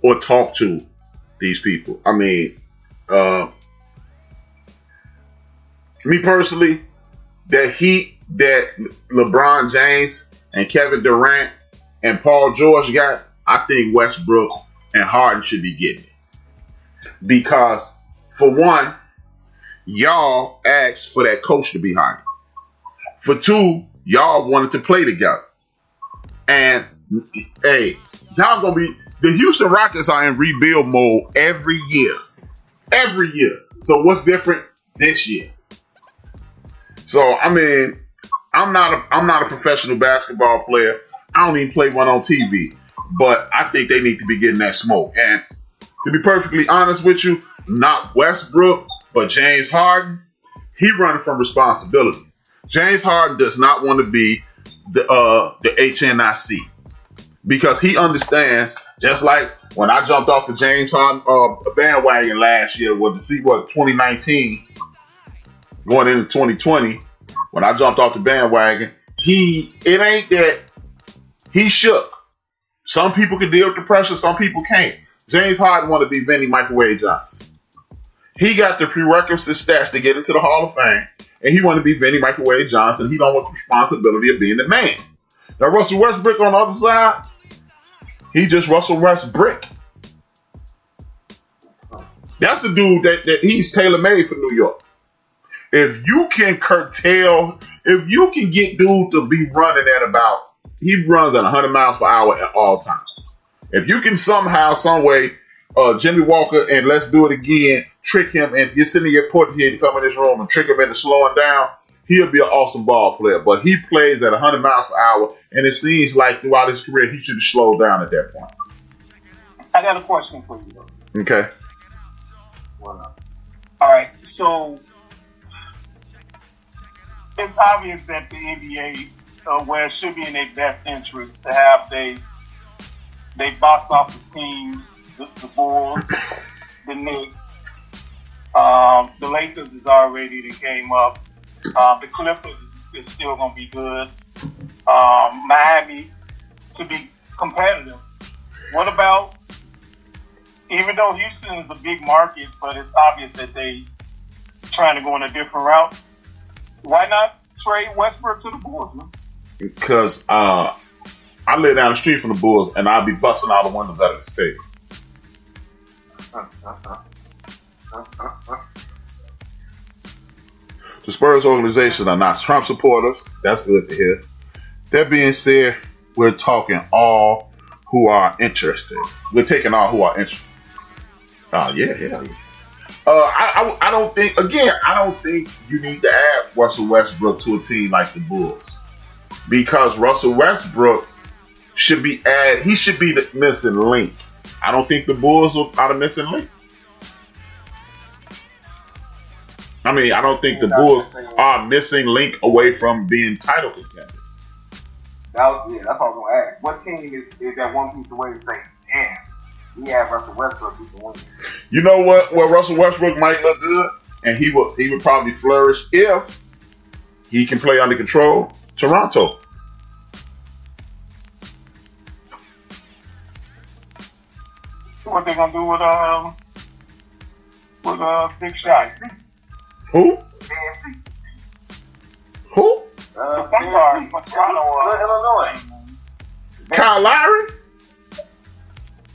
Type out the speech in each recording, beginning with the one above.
or talk to these people. I mean, me personally, the heat that LeBron James and Kevin Durant and Paul George got, I think Westbrook and Harden should be getting it. Because, for one, y'all asked for that coach to be hired. For two, y'all wanted to play together. And, hey, y'all gonna be... The Houston Rockets are in rebuild mode every year. Every year. So what's different this year? So, I mean, I'm not a professional basketball player. I don't even play one on TV. But I think they need to be getting that smoke. And to be perfectly honest with you, not Westbrook, but James Harden, he running from responsibility. James Harden does not want to be the HNIC because he understands, just like when I jumped off the James Harden bandwagon last year with 2019 going into 2020, when I jumped off the bandwagon, it ain't that he shook. Some people can deal with the pressure, some people can't. James Harden want to be Vinnie Microwave Johnson. He got the prerequisite stats to get into the Hall of Fame, and he want to be Vinnie Microwave Johnson. He don't want the responsibility of being the man. Now, Russell Westbrook on the other side, he just Russell Westbrook. That's the dude that he's tailor-made for New York. If you can get dude to be running at about, he runs at 100 miles per hour at all times. If you can somehow, some way, Jimmy Walker and Let's Do It Again, trick him and get Sidney Portier to come in this room and trick him into slowing down, he'll be an awesome ball player. But he plays at 100 miles per hour, and it seems like throughout his career he should have slowed down at that point. I got a question for you, though. Okay. All right, so it's obvious that the NBA, where it should be in their best interest to have they box office teams, the Bulls, the Knicks, the Lakers is already that came up. The Clippers is still going to be good. Miami to be competitive. What about, even though Houston is a big market, but it's obvious that they trying to go in a different route, why not trade Westbrook to the Bulls, man? Because I live down the street from the Bulls, and I'll be busting all the windows out of the stadium. The Spurs organization are not Trump supporters. That's good to hear. That being said, we're talking all who are interested. We're taking all who are interested. Oh, yeah. I don't think you need to add Russell Westbrook to a team like the Bulls. Because Russell Westbrook should be he should be the missing link. I don't think the Bulls are the missing link. I mean, I don't think the Bulls are a missing link away from being title contenders. That's what I was going to ask. What team is that one piece away to say, damn, we have Russell Westbrook who can win? You know what? Where Russell Westbrook might look good, and he would probably flourish if he can play under control. Toronto. What they gonna do with Big Shot? Who? Who? Illinois. Kyle Lowry?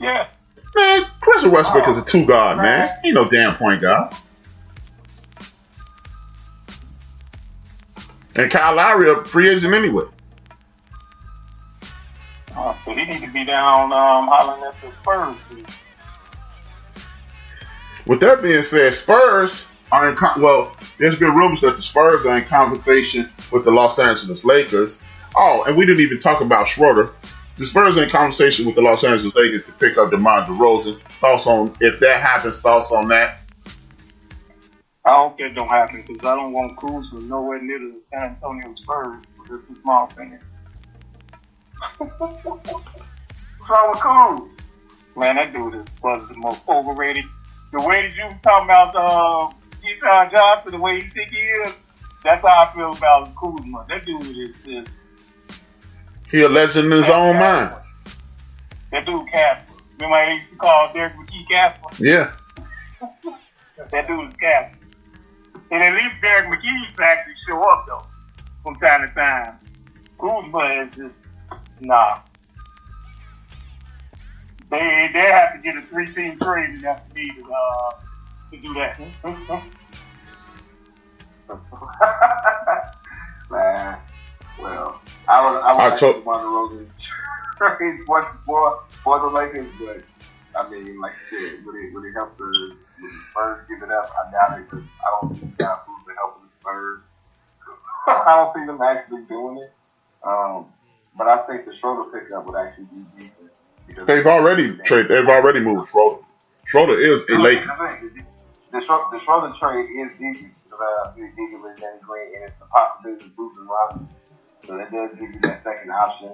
Yeah. Man, Chris Westbrook is a two guard, man. He ain't no damn point guard. And Kyle Lowry a free agent anyway. So he need to be down hollering at the Spurs. With that being said, Spurs are in there's been rumors that the Spurs are in conversation with the Los Angeles Lakers. Oh, and we didn't even talk about Schroeder. The Spurs are in conversation with the Los Angeles Lakers to pick up DeMar DeRozan. Thoughts on, if that happens, thoughts on that? I hope that don't happen because I don't want Cruz from nowhere near the San Antonio Spurs. This is my opinion. What's wrong with Cruz? Man, that dude was the most overrated. The way that you were talking about Keyshawn Johnson, the way you think he is, that's how I feel about Kuzma. That dude is he a legend in his own mind. That dude Casper. Remember they used to call Derek McKee Casper? Yeah. That dude was Casper. And at least Derek McKee used to actually show up, though, from time to time. Kuzma is just, nah. They have to get a 3-team trade and that's me to do that. Man, well, I was actually one of those trades for the Lakers, but I mean, like you said, would it help the Spurs give it up? I doubt it because I don't think John Kuzma helping the Spurs. I don't see them actually doing it. But I think the Schroeder pickup would actually be decent. They've already moved Schroeder. Schroeder is a Laker. The Schroeder trade is decent because he's dealing with Danny Green, and it's a possibility of losing Robinson. So that does give you that second option.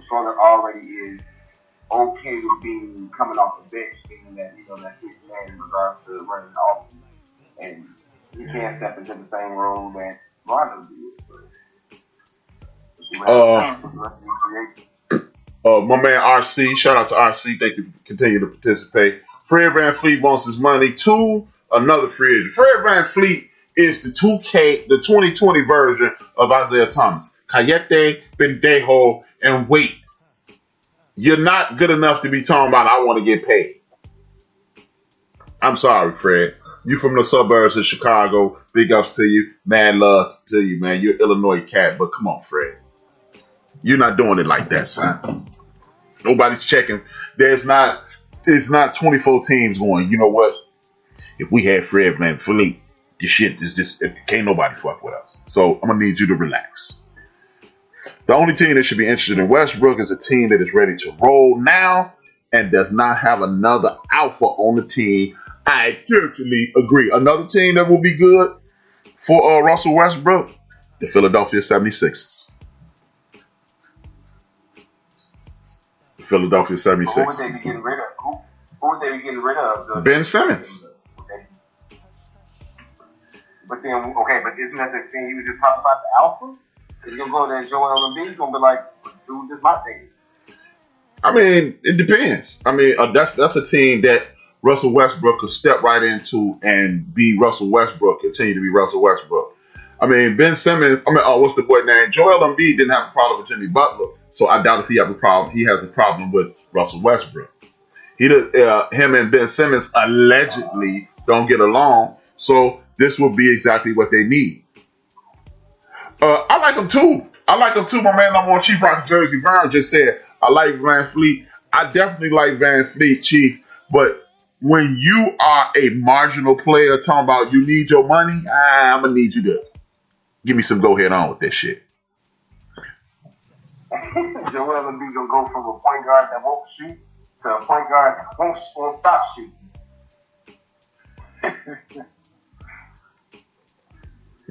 Schroeder already is okay with being coming off the bench, meaning that that sixth man in regards to running the offense, and he can't step into the same role that Rondo did. My man RC, shout out to RC. Thank you for continuing to participate. Fred VanVleet wants his money to another free agent. Fred VanVleet is the 2020 version of Isaiah Thomas. Cayete, pendejo, and wait. You're not good enough to be talking about I want to get paid. I'm sorry, Fred. You from the suburbs of Chicago. Big ups to you. Mad love to you, man. You're an Illinois cat, but come on, Fred. You're not doing it like that, son. Nobody's checking. It's not 24 teams going, you know what? If we had Fred VanVleet, this shit is just, can't nobody fuck with us. So I'm going to need you to relax. The only team that should be interested in Westbrook is a team that is ready to roll now and does not have another alpha on the team. I totally agree. Another team that will be good for Russell Westbrook, the Philadelphia 76ers. Philadelphia 76ers. Who would they be getting rid of? Who would they be getting rid of? Ben Simmons. But then, okay, but isn't that the thing you were just talking about, the alpha? If you're going to go there, Joel Embiid, going to be like, dude, this is my thing. I mean, it depends. I mean, that's a team that Russell Westbrook could step right into and be Russell Westbrook, continue to be Russell Westbrook. I mean, Ben Simmons, what's the boy name? Joel Embiid didn't have a problem with Jimmy Butler, so I doubt if he has a problem with Russell Westbrook. Him and Ben Simmons allegedly don't get along, so this will be exactly what they need. I like him too. My man, number one, Chief Rock Jersey Brown just said, I like VanVleet. I definitely like VanVleet, Chief, but when you are a marginal player talking about you need your money, I'm going to need you to give me some go ahead on with this shit. Joel Embiid gonna go from a point guard that won't shoot to a point guard that won't stop shooting.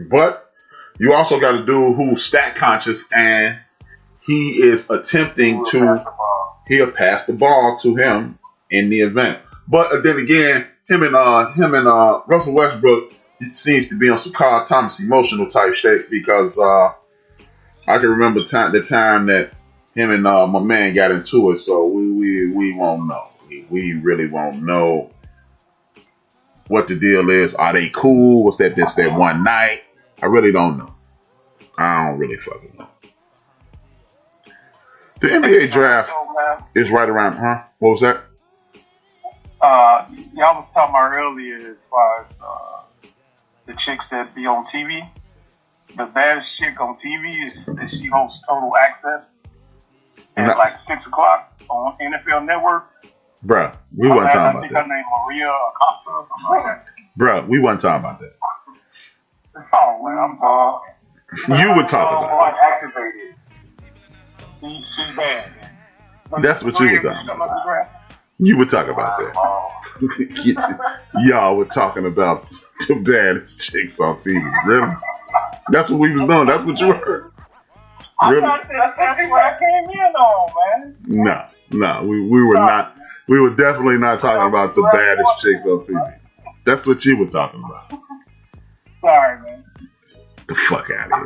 But you also got a dude who's stat conscious and he is attempting he'll pass the ball to him in the event. But then again, him and Russell Westbrook seems to be on some Carl Thomas emotional type shit because I can remember the time that him and my man got into it, so we won't know. We really won't know what the deal is. Are they cool? Was that just that one night? I really don't know. I don't really fucking know. The NBA draft is right around, huh? What was that? Y'all was talking about earlier as far as the chicks that be on TV. The baddest chick on TV is that she hosts Total Access at like 6 o'clock on NFL Network. Bruh, we wasn't talking about that. I think her name Maria Acosta or something like that. Bruh, we wasn't talking about that. Oh, well, I'm talking. You would talk about it. Activated. She's bad. That's what you were talking about. You would talk about that. Y'all were talking about the baddest chicks on TV. Really? That's what we was doing. That's what you heard. Really? That's what I came in on, man. No, we were not. We were definitely not talking about the baddest chicks on TV. That's what you were talking about. Sorry, man. The fuck out of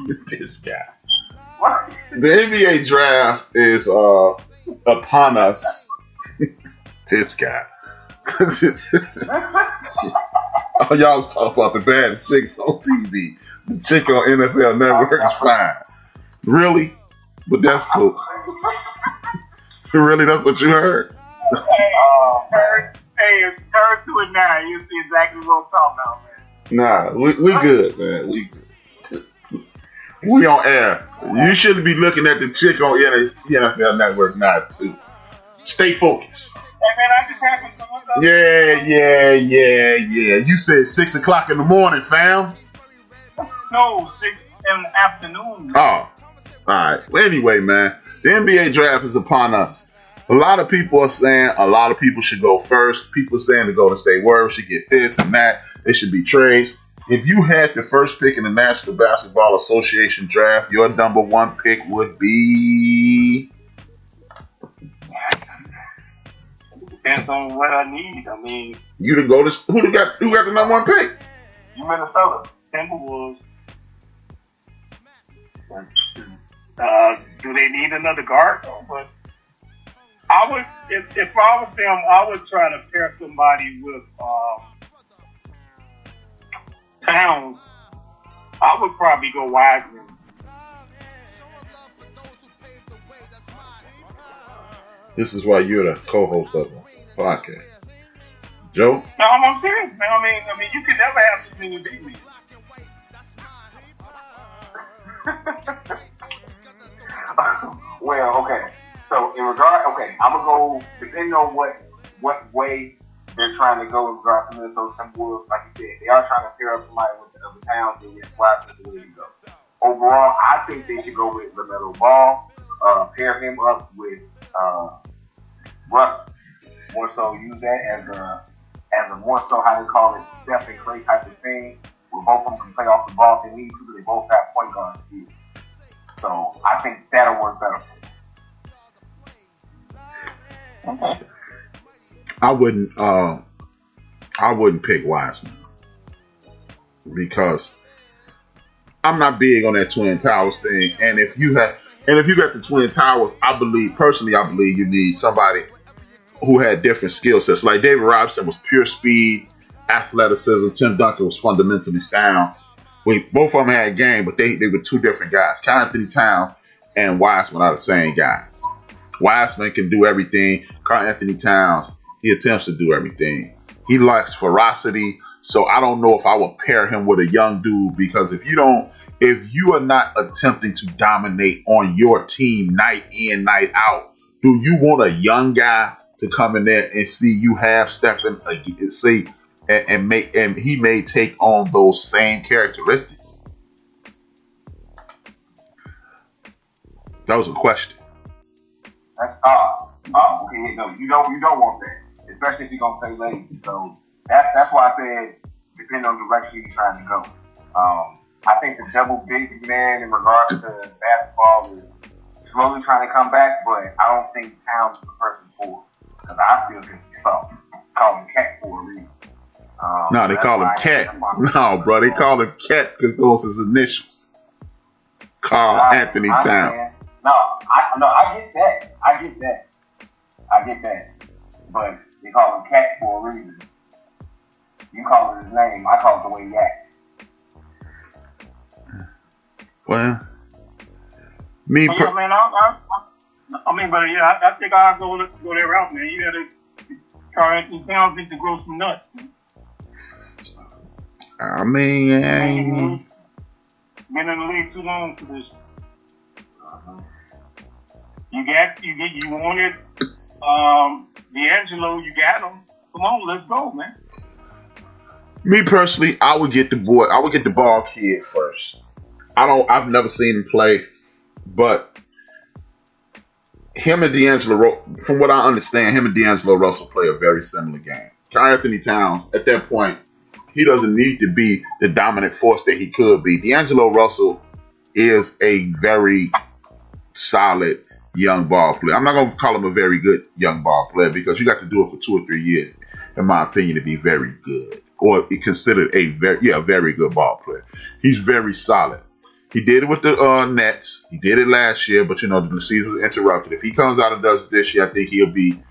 here, this guy. The NBA draft is upon us. This guy. Oh, y'all was talking about the baddest chicks on TV. The chick on NFL Network is fine. Really? But that's cool. Really, that's what you heard? Hey, turn to it now. You see exactly what I'm talking about, man. Nah, we good, man. We good. We on air. You shouldn't be looking at the chick on NFL Network now, too. Stay focused. Hey, man, I just happened to look up. Yeah. You said 6 o'clock in the morning, fam. No, 6 in the afternoon. Oh, all right. Well, anyway, man, the NBA draft is upon us. A lot of people are saying a lot of people should go first. People are saying the Golden State Warriors should get this and that. It should be trades. If you had the first pick in the National Basketball Association draft, your number one pick would be. Depends on what I need. I mean, you to go to who got the number one pick? You Minnesota Timberwolves. Do they need another guard? No, but I would, if I was them, I would try to pair somebody with Towns. I would probably go Wiseman. This is why you're the co-host of the podcast, Joe. No, I'm serious, man. I mean, you can never have too many big men. Well, okay. So I'm gonna go depending on what way they're trying to go in regards to Minnesota Timberwolves. Like you said, they are trying to pair up somebody with the other Towns and with Wiseman the way you go. Overall, I think they should go with LaMelo Ball, pair him up with Russ. More so use that as a more so how they call it Steph and Clay type of thing, where both of them can play off the ball if they need to, but they both have point guard skills. So I think that'll work better for them. Okay. I wouldn't pick Wiseman because I'm not big on that Twin Towers thing. And if you got the Twin Towers, I believe you need somebody who had different skill sets. Like David Robinson was pure speed, athleticism. Tim Duncan was fundamentally sound. Both of them had game, but they were two different guys. Karl Anthony Towns and Wiseman are the same guys. Wiseman can do everything. Karl Anthony Towns, he attempts to do everything. He lacks ferocity, so I don't know if I would pair him with a young dude, because if you are not attempting to dominate on your team night in, night out, do you want a young guy to come in there and see you half stepping, and he may take on those same characteristics? That was a question. That's okay. No, you don't want that, especially if you're gonna play late. So that's why I said depending on the direction you're trying to go. I think the double big man in regards to basketball is slowly trying to come back, but I don't think Towns is the person for it, because I still think call him Cat for a reason. No, they call him Cat. No, bro, they call him Cat because those his initials. Karl Anthony Towns. I get that. But they call him Cat for a reason. You call it his name, I call it the way he acts. Well, I think I'll go that route, man. You gotta Karl Anthony Towns needs to grow some nuts. I mean, been in the league too long for this. You wanted D'Angelo, you got him. Come on, let's go, man. Me personally, I would get the ball kid first. I've never seen him play, but him and D'Angelo, from what I understand, him and D'Angelo Russell play a very similar game. Karl Anthony Towns, at that point, he doesn't need to be the dominant force that he could be. D'Angelo Russell is a very solid young ball player. I'm not going to call him a very good young ball player, because you got to do it for 2 or 3 years, in my opinion, to be very good, or be considered a very good ball player. He's very solid. He did it with the Nets. He did it last year, but the season was interrupted. If he comes out and does it this year, I think he'll be